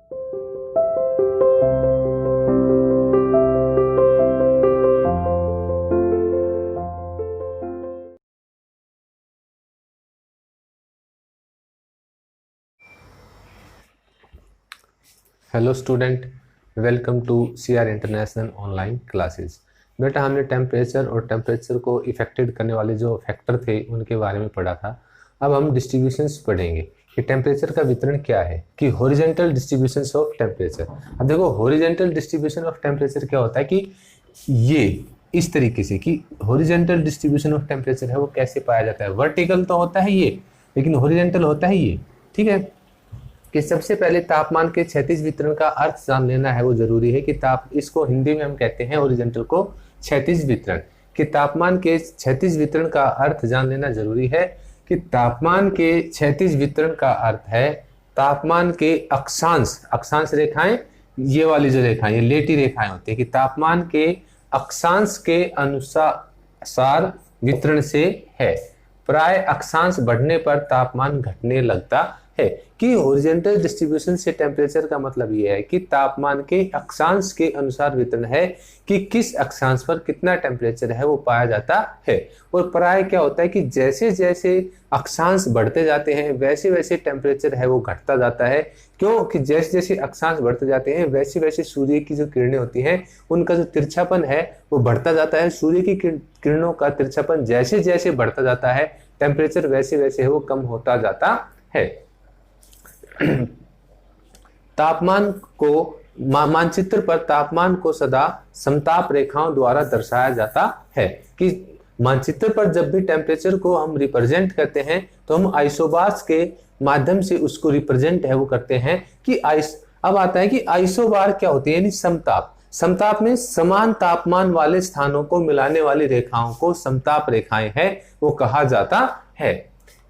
Hello student, welcome to CR international online classes. बेटा, हमने temperature और टेम्परेचर को इफेक्टेड करने वाले जो फैक्टर थे उनके बारे में पढ़ा था। अब हम डिस्ट्रीब्यूशंस पढ़ेंगे कि टेम्परेचर का वितरण क्या है, कि हॉरिजॉन्टल डिस्ट्रीब्यूशंस ऑफ टेम्परेचर। अब देखो, हॉरिजॉन्टल डिस्ट्रीब्यूशन ऑफ टेम्परेचर क्या होता है कि ये इस तरीके से कि हॉरिजॉन्टल डिस्ट्रीब्यूशन ऑफ टेम्परेचर है वो कैसे पाया जाता है। वर्टिकल तो होता है ये, लेकिन हॉरिजॉन्टल होता है ये। ठीक है, कि सबसे पहले तापमान के क्षैतिज वितरण का अर्थ जान लेना है, वो जरूरी है कि इसको हिंदी में हम कहते हैं हॉरिजॉन्टल को क्षैतिज वितरण। कि तापमान के क्षैतिज वितरण का अर्थ जान लेना जरूरी है कि तापमान के क्षैतिज वितरण का अर्थ है तापमान के अक्षांश रेखाएं, ये वाली जो रेखाएं, ये लेटी रेखाएं होती है, कि तापमान के अक्षांश के अनुसार वितरण से है। प्राय अक्षांश बढ़ने पर तापमान घटने लगता है। कि हॉरिजॉन्टल डिस्ट्रीब्यूशन से टेम्परेचर का मतलब यह है कि तापमान के अक्षांश के अनुसार वितरण है, कि किस अक्षांश पर कितना टेम्परेचर है वो पाया जाता है। और प्राय क्या होता है कि जैसे जैसे अक्षांश बढ़ते जाते हैं वैसे वैसे टेम्परेचर है वो घटता जाता है। क्योंकि जैसे जैसे अक्षांश बढ़ते जाते हैं वैसे वैसे सूर्य की जो किरणें होती हैं उनका जो तिरछापन है वो बढ़ता जाता है। सूर्य की किरणों का तिरछापन जैसे जैसे बढ़ता जाता है टेम्परेचर वैसे वैसे वो कम होता जाता है। तापमान को मानचित्र पर तापमान को सदा समताप रेखाओं द्वारा दर्शाया जाता है। कि मानचित्र पर जब भी टेम्परेचर को हम रिप्रेजेंट करते हैं तो हम आइसोबार्स के माध्यम से उसको रिप्रेजेंट है वो करते हैं। कि अब आता है कि आइसोबार क्या होती है, यानी समताप में समान तापमान वाले स्थानों को मिलाने वाली रेखाओं को समताप रेखाएं हैं वो कहा जाता है।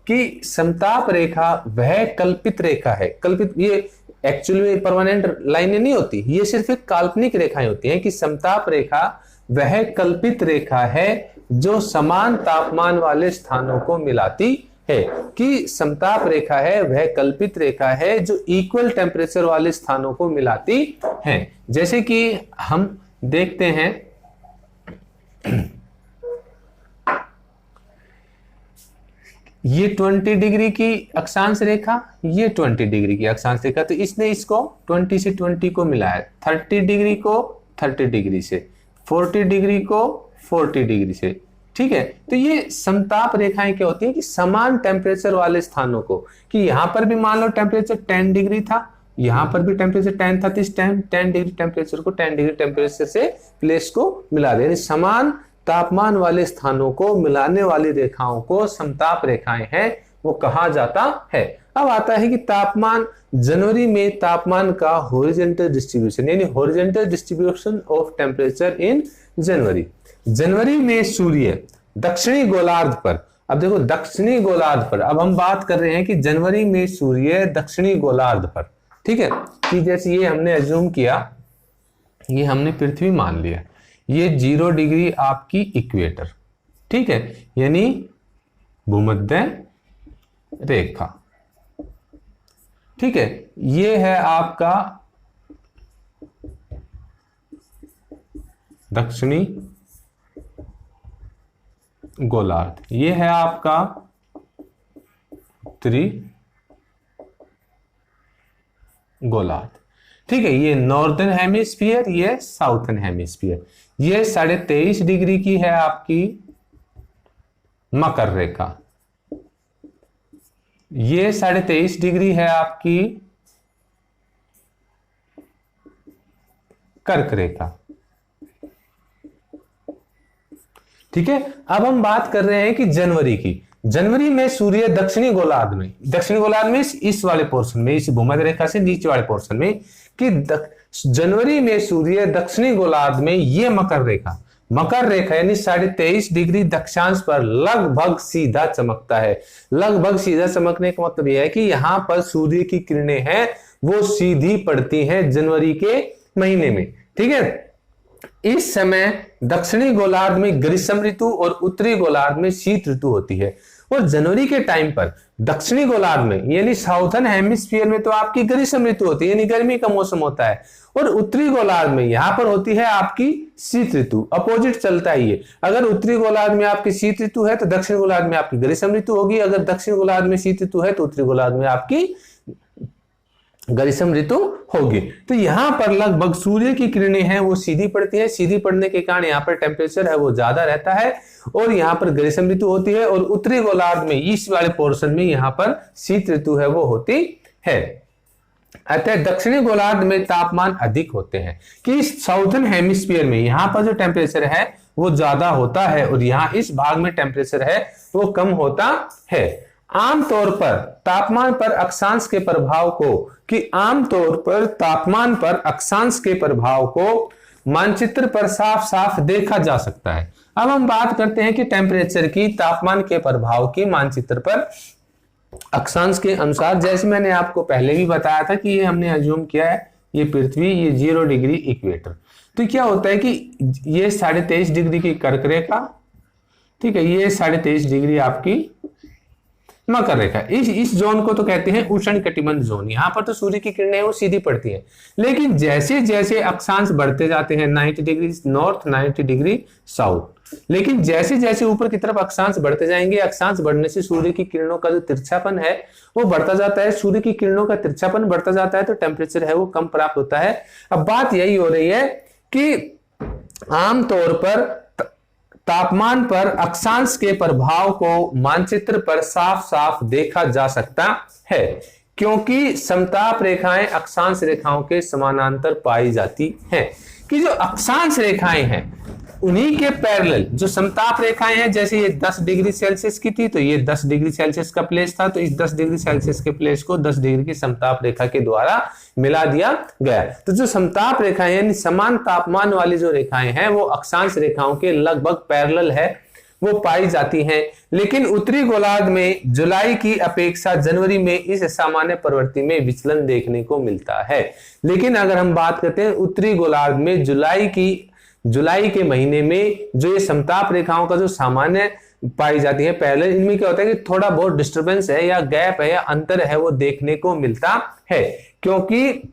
कि समताप रेखा वह कल्पित रेखा है। कल्पित, ये एक्चुअली में परमानेंट लाइनें नहीं होती, ये सिर्फ एक काल्पनिक रेखाएं होती हैं। कि समताप रेखा वह कल्पित रेखा है जो समान तापमान वाले स्थानों को मिलाती है। कि समताप रेखा है वह कल्पित रेखा है जो इक्वल टेम्परेचर वाले स्थानों को मिलाती है। जैसे कि हम देखते हैं ये 20 डिग्री की अक्षांश रेखा, ये 20 डिग्री की अक्षांश रेखा, तो इसने इसको 20 से 20 को मिलाया, 30 डिग्री को 30 डिग्री से, 40 डिग्री को 40 डिग्री से। ठीक है, तो ये समताप रेखाएं क्या होती है कि समान टेम्परेचर वाले स्थानों को, कि यहां पर भी मान लो टेम्परेचर 10 डिग्री था, यहां पर भी टेम्परेचर 10 था, तो इस 10 डिग्री टेम्परेचर को 10 डिग्री टेम्परेचर से प्लेस को मिला दे, यानी समान तापमान वाले स्थानों को मिलाने वाली रेखाओं को समताप रेखाएं हैं वो कहा जाता है। अब आता है कि तापमान, जनवरी में तापमान का हॉरिजॉन्टल डिस्ट्रीब्यूशन, यानी horizontal distribution of temperature in January. जनवरी में सूर्य दक्षिणी गोलार्ध पर, अब देखो दक्षिणी गोलार्ध पर, अब हम बात कर रहे हैं कि जनवरी में सूर्य दक्षिणी गोलार्ध पर। ठीक है, कि जैसे ये हमने अज्यूम किया, ये हमने पृथ्वी मान लिया, ये 0 डिग्री आपकी इक्वेटर, ठीक है, यानी भूमध्य रेखा। ठीक है, ये है आपका दक्षिणी गोलार्ध, ये है आपका उत्तरी गोलार्ध। ठीक है, ये नॉर्दर्न हेमिस्फीयर, ये साउथर्न हेमिस्फीयर। ये 23.5 डिग्री की है आपकी मकर रेखा, ये 23.5 डिग्री है आपकी कर्क रेखा। ठीक है, अब हम बात कर रहे हैं कि जनवरी की। जनवरी में सूर्य दक्षिणी गोलार्ध में इस वाले पोर्शन में, इस भूमध्य रेखा से नीचे वाले पोर्शन में, कि जनवरी में सूर्य दक्षिणी गोलार्ध में, ये मकर रेखा यानी 23.5 डिग्री दक्षांश पर लगभग सीधा चमकता है। लगभग सीधा चमकने का मतलब यह है कि यहां पर सूर्य की किरणें हैं वो सीधी पड़ती हैं जनवरी के महीने में। ठीक है, इस समय दक्षिणी गोलार्ध में ग्रीष्म ऋतु और उत्तरी गोलार्ध में शीत ऋतु होती है। और जनवरी के टाइम पर दक्षिणी गोलार्ध में यानी साउथर्न हेमिस्फीयर में तो आपकी ग्रीष्म ऋतु होती है यानी गर्मी का मौसम होता है, और उत्तरी गोलार्ध में यहां पर होती है आपकी शीत ऋतु। अपोजिट चलता है ये, अगर उत्तरी गोलार्ध में आपकी शीत ऋतु है तो दक्षिण गोलार्ध में आपकी ग्रीष्म ऋतु होगी, अगर दक्षिण गोलार्ध में शीत ऋतु है तो उत्तरी गोलार्ध में आपकी ग्रीष्म ऋतु होगी। तो यहां पर लगभग सूर्य की किरणें हैं वो सीधी पड़ती है, सीधी पड़ने के कारण यहाँ पर टेम्परेचर है वो ज्यादा रहता है और यहाँ पर ग्रीष्म ऋतु होती है, और उत्तरी गोलार्ध में ईस्ट वाले पोर्शन में यहाँ पर शीत ऋतु है वो होती है। अतः दक्षिणी गोलार्ध में तापमान अधिक होते हैं कि साउथर्न हेमिस्फीयर में यहाँ पर जो टेम्परेचर है वो ज्यादा होता है और यहाँ इस भाग में टेम्परेचर है वो कम होता है। आमतौर पर तापमान पर अक्षांश के प्रभाव को आमतौर पर तापमान पर अक्षांश के प्रभाव को मानचित्र पर साफ साफ देखा जा सकता है। अब हम बात करते हैं कि टेम्परेचर की तापमान के प्रभाव की मानचित्र पर अक्षांश के अनुसार। जैसे मैंने आपको पहले भी बताया था कि ये हमने अज्यूम किया है ये पृथ्वी, ये 0 डिग्री इक्वेटर। तो क्या होता है कि ये 23.5 डिग्री की कर्क रेखा, ठीक है, ये 23.5 डिग्री आपकी मकर रेखा। इस जोन को तो कहते हैं उष्ण कटिबंध जोन। यहाँ पर तो सूर्य की किरणें वो सीधी पड़ती हैं, लेकिन जैसे जैसे अक्षांश बढ़ते जाते हैं 90 डिग्री नॉर्थ 90 डिग्री साउथ, लेकिन जैसे जैसे ऊपर की तरफ अक्षांश बढ़ते जाएंगे, अक्षांश बढ़ने से सूर्य की किरणों का जो तिरछापन है वो बढ़ता जाता है। सूर्य की किरणों का तिरछापन बढ़ता जाता है तो टेम्परेचर है वो कम प्राप्त होता है। अब बात यही हो रही है कि आमतौर पर तापमान पर अक्षांश के प्रभाव को मानचित्र पर साफ साफ देखा जा सकता है, क्योंकि समताप रेखाएं अक्षांश रेखाओं के समानांतर पाई जाती हैं। कि जो अक्षांश रेखाएं हैं उन्हीं के पैरेलल जो समताप रेखाएं हैं, जैसे ये 10 डिग्री सेल्सियस की थी तो ये 10 डिग्री सेल्सियस का प्लेस था, तो इस 10 डिग्री सेल्सियस के प्लेस को 10 डिग्री की समताप रेखा के द्वारा मिला दिया गया। तो जो समताप रेखाएं यानी समान तापमान वाली जो रेखाएं हैं वो अक्षांश रेखाओं के लगभग पैरेलल है वो पाई जाती हैं। लेकिन उत्तरी गोलार्ध में जुलाई की अपेक्षा जनवरी में इस सामान्य प्रवृत्ति में विचलन देखने को मिलता है। लेकिन अगर हम बात करते हैं उत्तरी गोलार्ध में जुलाई के महीने में जो ये समताप रेखाओं का जो सामान्य पाई जाती है पहले, इनमें क्या होता है कि थोड़ा बहुत डिस्टरबेंस है या गैप है या अंतर है वो देखने को मिलता है, क्योंकि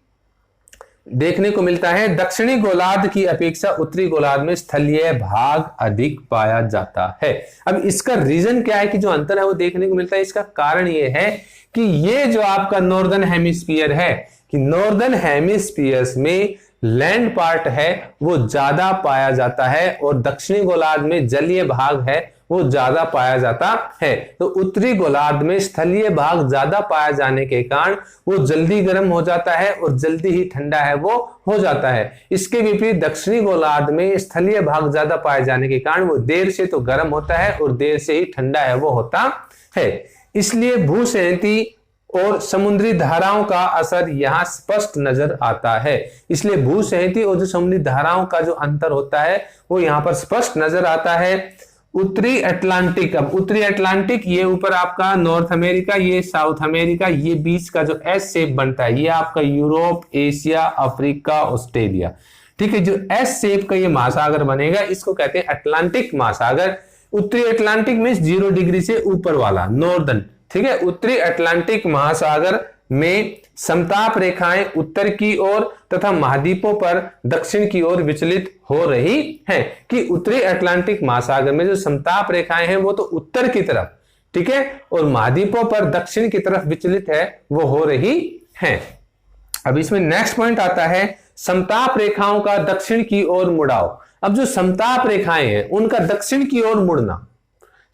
देखने को मिलता है दक्षिणी गोलार्ध की अपेक्षा उत्तरी गोलार्ध में स्थलीय भाग अधिक पाया जाता है। अब इसका रीजन क्या है कि जो अंतर है वो देखने को मिलता है? इसका कारण ये है कि ये जो आपका नॉर्दर्न हेमिस्फीयर है कि नॉर्दर्न हेमिस्फीयर में लैंड पार्ट है वो ज्यादा पाया जाता है और दक्षिणी गोलार्ध में जलीय भाग है वो ज्यादा पाया जाता है। तो उत्तरी गोलार्ध में स्थलीय भाग ज्यादा पाया जाने के कारण वो जल्दी गर्म हो जाता है और जल्दी ही ठंडा है वो हो जाता है। इसके विपरीत दक्षिणी गोलार्ध में स्थलीय भाग ज्यादा पाए जाने के कारण वो देर से तो गर्म होता है और देर से ही ठंडा है वो होता है। इसलिए भूसैंती और समुद्री धाराओं का असर यहाँ स्पष्ट नजर आता है। इसलिए भूसैंती और जो समुद्री धाराओं का जो अंतर होता है वो यहाँ पर स्पष्ट नजर आता है। उत्तरी अटलांटिक, अब उत्तरी अटलांटिक ये ऊपर आपका नॉर्थ अमेरिका, ये साउथ अमेरिका, ये बीच का जो एस शेप बनता है ये आपका यूरोप, एशिया, अफ्रीका, ऑस्ट्रेलिया, ठीक है। जो एस शेप का ये महासागर बनेगा इसको कहते हैं अटलांटिक महासागर। उत्तरी अटलांटिक में 0 डिग्री से ऊपर वाला नॉर्दर्न, ठीक है। उत्तरी अटलांटिक महासागर में समताप रेखाएं उत्तर की ओर तथा महाद्वीपों पर दक्षिण की ओर विचलित हो रही हैं। कि उत्तरी अटलांटिक महासागर में जो समताप रेखाएं हैं वो तो उत्तर की तरफ, ठीक है, और महाद्वीपों पर दक्षिण की तरफ विचलित है वो हो रही हैं। अब इसमें नेक्स्ट पॉइंट आता है समताप रेखाओं का दक्षिण की ओर मुड़ाव। अब जो समताप रेखाएं हैं उनका दक्षिण की ओर मुड़ना,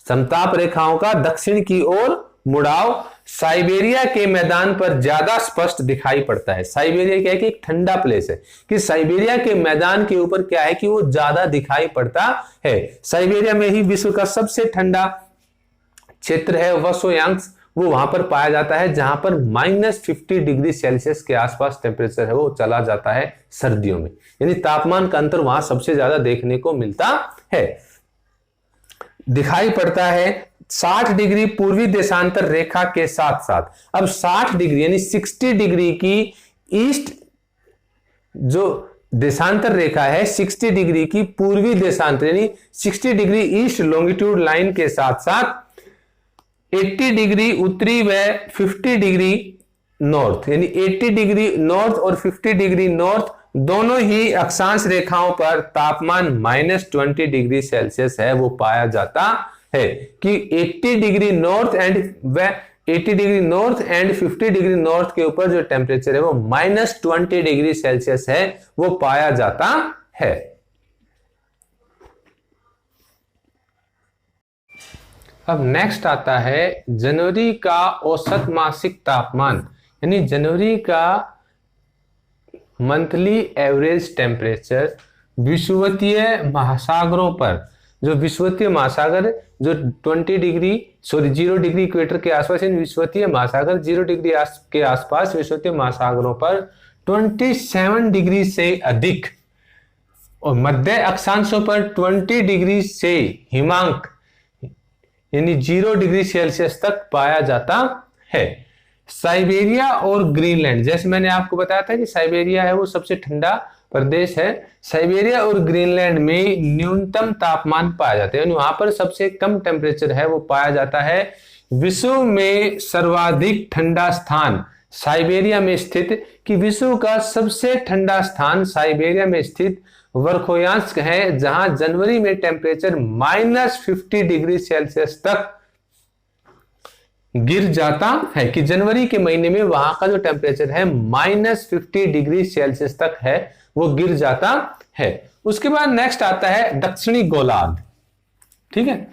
समताप रेखाओं का दक्षिण की ओर मुड़ाव साइबेरिया के मैदान पर ज्यादा स्पष्ट दिखाई पड़ता है। साइबेरिया क्या है कि एक ठंडा प्लेस है, कि साइबेरिया के मैदान के ऊपर क्या है कि वो ज्यादा दिखाई पड़ता है। साइबेरिया में ही विश्व का सबसे ठंडा क्षेत्र है वसोयांश, वो वहां पर पाया जाता है जहां पर -50 डिग्री सेल्सियस के आसपास टेम्परेचर है वो चला जाता है सर्दियों में। यानी तापमान का अंतर वहां सबसे ज्यादा देखने को मिलता है, दिखाई पड़ता है 60 डिग्री पूर्वी देशांतर रेखा के साथ साथ। अब 60 डिग्री यानी 60 डिग्री की ईस्ट जो देशांतर रेखा है, 60 डिग्री की पूर्वी देशांतर यानी 60 डिग्री ईस्ट लॉन्गिट्यूड लाइन के साथ साथ 80 डिग्री उत्तरी व 50 डिग्री नॉर्थ, यानी 80 डिग्री नॉर्थ और 50 डिग्री नॉर्थ दोनों ही अक्षांश रेखाओं पर तापमान -20 डिग्री सेल्सियस है वो पाया जाता है। कि 80 डिग्री नॉर्थ एंड व 80 degree north and 50 degree north के ऊपर जो टेम्परेचर है वो -20 डिग्री सेल्सियस है वो पाया जाता है। अब नेक्स्ट आता है जनवरी का औसत मासिक तापमान, यानी जनवरी का मंथली एवरेज टेम्परेचर विषुवतीय महासागरों पर, जो विषुवतीय महासागर जो 0 डिग्री इक्वेटर के आसपास, विषुवतीय महासागर 0 डिग्री के आसपास विषुवतीय महासागरों पर 27 डिग्री से अधिक और मध्य अक्षांशों पर 20 डिग्री से हिमांक यानी 0 डिग्री सेल्सियस तक पाया जाता है। साइबेरिया और ग्रीनलैंड, जैसे मैंने आपको बताया था कि साइबेरिया है वो सबसे ठंडा प्रदेश है, साइबेरिया और ग्रीनलैंड में न्यूनतम तापमान पाया जाता है, यानी वहां पर सबसे कम टेम्परेचर है वो पाया जाता है। विश्व में सर्वाधिक ठंडा स्थान साइबेरिया में स्थित, कि विश्व का सबसे ठंडा स्थान साइबेरिया में स्थित वर्खोयांस्क है, जहां जनवरी में टेम्परेचर -50 डिग्री सेल्सियस तक गिर जाता है। कि जनवरी के महीने में वहां का जो टेम्परेचर है -50 डिग्री सेल्सियस तक है वो गिर जाता है। उसके बाद नेक्स्ट आता है दक्षिणी गोलार्ध, ठीक है।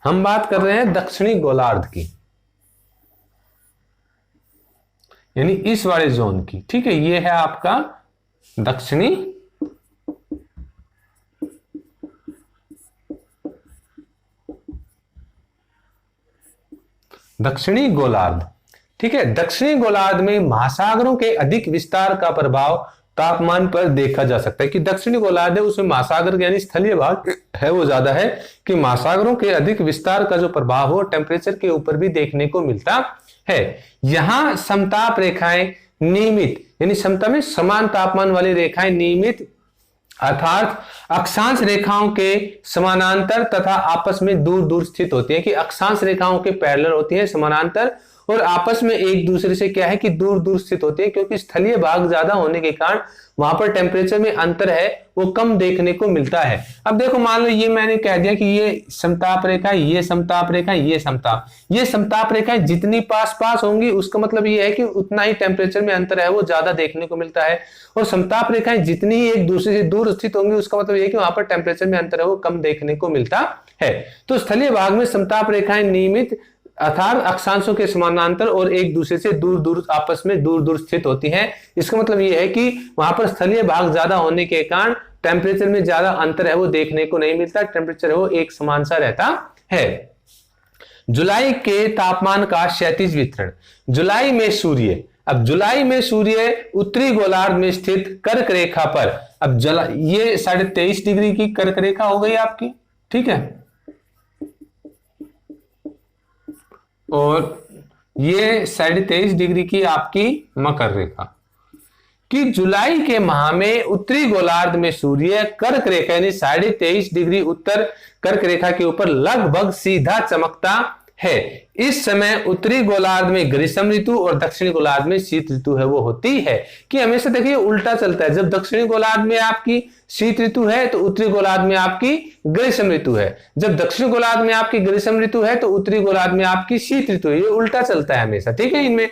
हम बात कर रहे हैं दक्षिणी गोलार्ध की, यानी इस वाले जोन की, ठीक है। ये है आपका दक्षिणी गोलार्ध, ठीक है। दक्षिणी गोलार्ध में महासागरों के अधिक विस्तार का प्रभाव तापमान पर देखा जा सकता है। कि दक्षिणी गोलार्ध है उसमें महासागर यानी स्थलीय भाग है वो ज्यादा है, कि महासागरों के अधिक विस्तार का जो प्रभाव हो टेम्परेचर के ऊपर भी देखने को मिलता है। यहां समताप रेखाएं नियमित, यानी समता में समान तापमान वाली रेखाएं नियमित अर्थात अक्षांश रेखाओं के समानांतर तथा आपस में दूर दूर स्थित होती है। कि अक्षांश रेखाओं के पैरेलल होती है, समानांतर, और आपस में एक दूसरे से क्या है कि दूर दूर स्थित होती है, क्योंकि स्थलीय भाग ज्यादा होने के कारण वहां पर टेम्परेचर में अंतर है वो कम देखने को मिलता है। अब देखो मान लो ये मैंने कह दिया कि ये समताप रेखा, ये समताप रेखा, ये समताप रेखाएं जितनी पास पास होंगी उसका मतलब ये है कि उतना ही टेम्परेचर में अंतर है वो ज्यादा देखने को मिलता है, और समताप रेखाएं जितनी ही एक दूसरे से दूर स्थित होंगी उसका मतलब ये कि वहां पर टेम्परेचर में अंतर है वो कम देखने को मिलता है। तो स्थलीय भाग में समताप रेखाएं नियमित अर्थात अक्षांशों के समानांतर और एक दूसरे से दूर दूर आपस में दूर दूर स्थित होती हैं। इसका मतलब यह है कि वहां पर स्थलीय भाग ज्यादा होने के कारण टेम्परेचर में ज्यादा अंतर है वो देखने को नहीं मिलता, टेम्परेचर है वो एक समान सा रहता है। जुलाई के तापमान का क्षैतिज वितरण, जुलाई में सूर्य, अब जुलाई में सूर्य उत्तरी गोलार्ध में स्थित कर्क रेखा पर, अब ये 23.5 डिग्री की कर्क रेखा हो गई आपकी, ठीक है, और ये 23.5 डिग्री की आपकी मकर रेखा। कि जुलाई के माह में उत्तरी गोलार्ध में सूर्य कर्क रेखा यानी 23.5 डिग्री उत्तर कर्क रेखा के ऊपर लगभग सीधा चमकता है। इस समय उत्तरी गोलार्ध में ग्रीष्म ऋतु और दक्षिणी गोलार्ध में शीत ऋतु है वो होती है। कि हमेशा देखिए उल्टा चलता है, जब दक्षिणी गोलार्ध में आपकी शीत ऋतु है तो उत्तरी गोलार्ध में आपकी ग्रीष्म ऋतु है, जब दक्षिणी गोलार्ध में आपकी ग्रीष्म ऋतु है तो उत्तरी गोलार्ध में आपकी शीत ऋतु है, ये उल्टा चलता है हमेशा, ठीक है। इनमें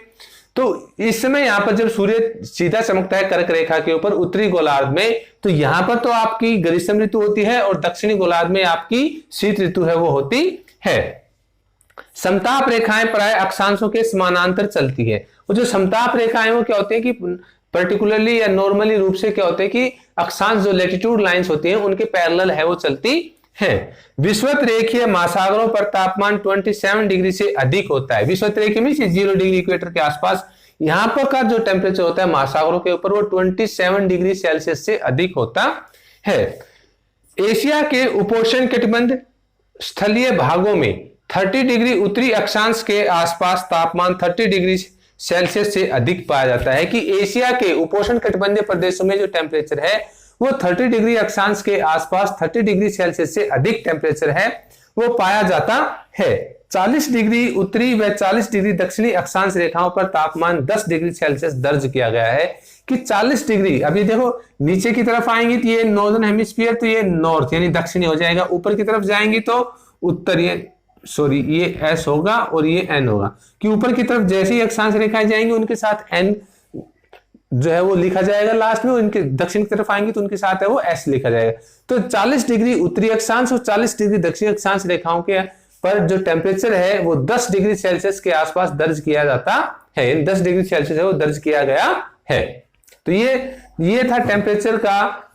तो इस समय यहां पर जब सूर्य सीधा चमकता है कर्क रेखा के ऊपर उत्तरी गोलार्ध में, तो यहां पर तो आपकी ग्रीष्म ऋतु होती है और दक्षिणी गोलार्ध में आपकी शीत ऋतु है वो होती है। समताप रेखाएं प्राय अक्षांशों के समानांतर चलती है, और जो समताप रेखाएं वो क्या होती है कि पर्टिकुलरली या नॉर्मली रूप से क्या होते हैं कि अक्षांश जो लैटिट्यूड लाइंस होती हैं उनके पैरेलल है वो चलती है। विषुवत रेखीय महासागरों पर तापमान 27 डिग्री से अधिक होता है। विषुवत रेखीय में 0 डिग्री इक्वेटर के आसपास यहां पर का जो टेम्परेचर होता है महासागरों के ऊपर वो 27 डिग्री सेल्सियस से अधिक होता है। एशिया के उपोष्ण कटिबंध स्थलीय भागों में 30 डिग्री उत्तरी अक्षांश के आसपास तापमान 30 डिग्री सेल्सियस से अधिक पाया जाता है कि एशिया के उपोष्ण कटिबंधीय प्रदेशों में जो टेम्परेचर है वो 30 डिग्री अक्षांश के आसपास 30 डिग्री सेल्सियस से अधिक टेम्परेचर है वो पाया जाता है। 40 डिग्री उत्तरी व 40 डिग्री दक्षिणी अक्षांश रेखाओं पर तापमान 10 डिग्री सेल्सियस दर्ज किया गया है कि 40 डिग्री। अभी देखो नीचे की तरफ आएंगी तो ये नॉर्दर्न हेमिस्फीयर, तो ये नॉर्थ यानी दक्षिणी हो जाएगा। ऊपर की तरफ जाएंगी तो उत्तर, ये एस होगा और ये एन होगा कि ऊपर की तरफ जैसे ही अक्षांश रेखाएं जाएंगी उनके साथ एन जो है वो लिखा जाएगा लास्ट में, उनके दक्षिण की तरफ आएंगे तो उनके साथ है वो एस लिखा जाएगा। तो 40 डिग्री उत्तरी अक्षांश और 40 डिग्री दक्षिणी अक्षांश रेखाओं के पर जो टेम्परेचर है वो 10 डिग्री सेल्सियस के आसपास दर्ज किया जाता है, 10 डिग्री सेल्सियस है वो दर्ज किया गया है। तो ये था टेम्परेचर का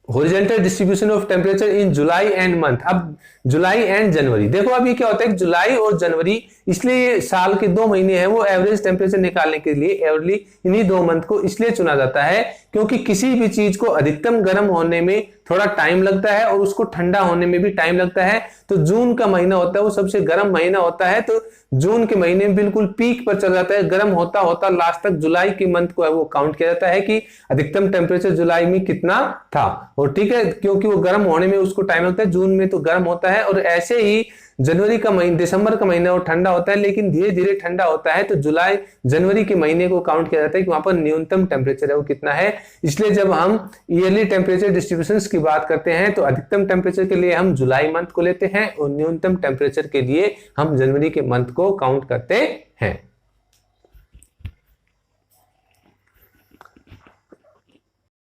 horizontal distribution of temperature in July and month. अब जुलाई एंड जनवरी, देखो अब ये क्या होता है, जुलाई और जनवरी, इसलिए साल के 2 महीने हैं वो एवरेज टेम्परेचर निकालने के लिए एवरली इन्हीं 2 मंथ को इसलिए चुना जाता है क्योंकि किसी भी चीज को अधिकतम गर्म होने में थोड़ा टाइम लगता है और उसको ठंडा होने में भी टाइम लगता है। तो जून का महीना होता है वो सबसे गर्म महीना होता है, तो जून के महीने में बिल्कुल पीक पर चल जाता है, गर्म होता होता लास्ट तक जुलाई के मंथ को है वो काउंट किया जाता है कि अधिकतम टेम्परेचर जुलाई में कितना था। और ठीक है, क्योंकि वो गर्म होने में उसको टाइम लगता है, जून में तो गर्म होता है। और ऐसे ही जनवरी का महीना, दिसंबर का महीना वो ठंडा होता है लेकिन धीरे धीरे ठंडा होता है, तो जुलाई जनवरी के महीने को काउंट किया जाता है कि वहां पर न्यूनतम टेम्परेचर है वो कितना है। इसलिए जब हम ईयरली टेम्परेचर डिस्ट्रीब्यूशंस की बात करते हैं तो अधिकतम टेम्परेचर के लिए हम जुलाई मंथ को लेते हैं और न्यूनतम टेम्परेचर के लिए हम जनवरी के मंथ को काउंट करते हैं।